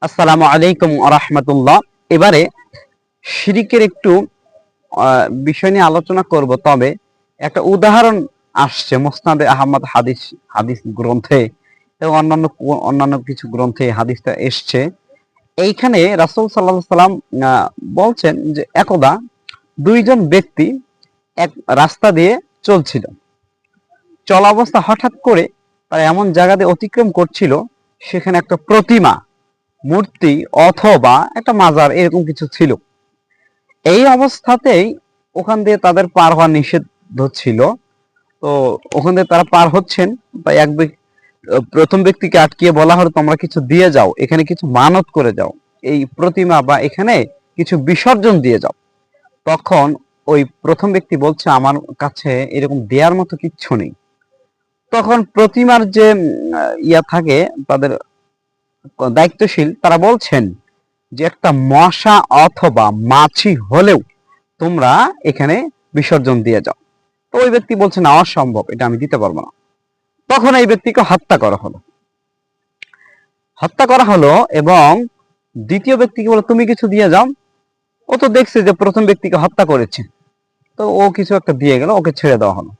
আসসালামু আলাইকুম ওয়া রাহমাতুল্লাহ। এবারে শিরিকের একটু বিষয় নিয়ে আলোচনা করব, তবে একটা উদাহরণ আসছে মুসনাদে আহমদ হাদিস হাদিস গ্রন্থে এবং অন্যান্য কিছু গ্রন্থে হাদিসটা এসছে। এইখানে রাসূল সাল্লাল্লাহু আলাইহি সাল্লাম বলছেন যে একদা দুইজন ব্যক্তি এক রাস্তা দিয়ে চলছিল। চলা অবস্থা হঠাৎ করে তারা এমন জায়গা দিয়ে অতিক্রম করছিল, সেখানে একটা প্রতিমা, মূর্তি অথবা একটা মাজার এরকম কিছু ছিল। এই অবস্থাতেই ওখান দিয়ে তাদের পার হওয়া নিষিদ্ধ ছিল। তো ওখান দিয়ে তারা পার হচ্ছেন, তাই প্রথম ব্যক্তিকে আটকিয়ে বলা হলো, তোমরা কিছু দিয়ে যাও, এখানে কিছু মানত করে যাও, এই প্রতিমা বা এখানে কিছু বিসর্জন দিয়ে যাও। তখন ওই প্রথম ব্যক্তি বলছে, আমার কাছে এরকম দেওয়ার মতো কিচ্ছু নেই। তখন প্রতিমার যে ইয়া থাকে, তাদের দায়িত্বশীল, তারা বলছেন যে একটা মশা অথবা মাছি হলেও তোমরা এখানে বিসর্জন দিয়ে যাও। তো ওই ব্যক্তি বলছে, না, অসম্ভব, এটা আমি দিতে পারবো না। তখন এই ব্যক্তিকে হত্যা করা হলো এবং দ্বিতীয় ব্যক্তিকে বলে, তুমি কিছু দিয়ে যাও। ও তো দেখছে যে প্রথম ব্যক্তিকে হত্যা করেছে, তো ও কিছু একটা দিয়ে গেল, ওকে ছেড়ে দেওয়া হলো।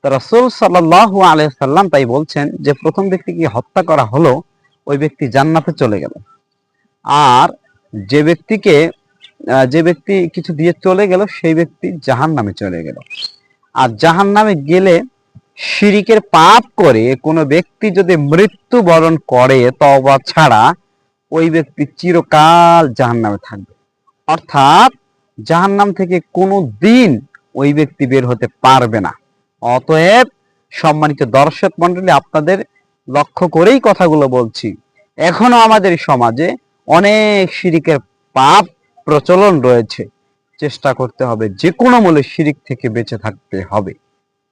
তো রাসূল সাল্লাল্লাহু আলাইহি সাল্লাম তাই বলছেন যে প্রথম ব্যক্তিকে হত্যা করা হলো, ওই ব্যক্তি জান্নাতে চলে গেল। আর যে ব্যক্তি কিছু দিয়ে চলে গেল, সেই ব্যক্তি জাহান্নামে চলে গেল। আর জাহান্নামে গেলে শিরিকের পাপ করে কোনো ব্যক্তি যদি মৃত্যুবরণ করে তওবা ছাড়া, ওই ব্যক্তি চিরকাল জাহান্নামে থাকবে। অর্থাৎ জাহান্নাম থেকে কোনো দিন ওই ব্যক্তি বের হতে পারবে না। অতএব সম্মানিত দর্শক মণ্ডলী, আপনাদের লক্ষ্য করেই কথাগুলো বলছি। এখনো আমাদের সমাজে অনেক শিরিকের পাপ প্রচলন রয়েছে। চেষ্টা করতে হবে যে কোনো মূল্যে শিরিক থেকে বেঁচে থাকতে হবে।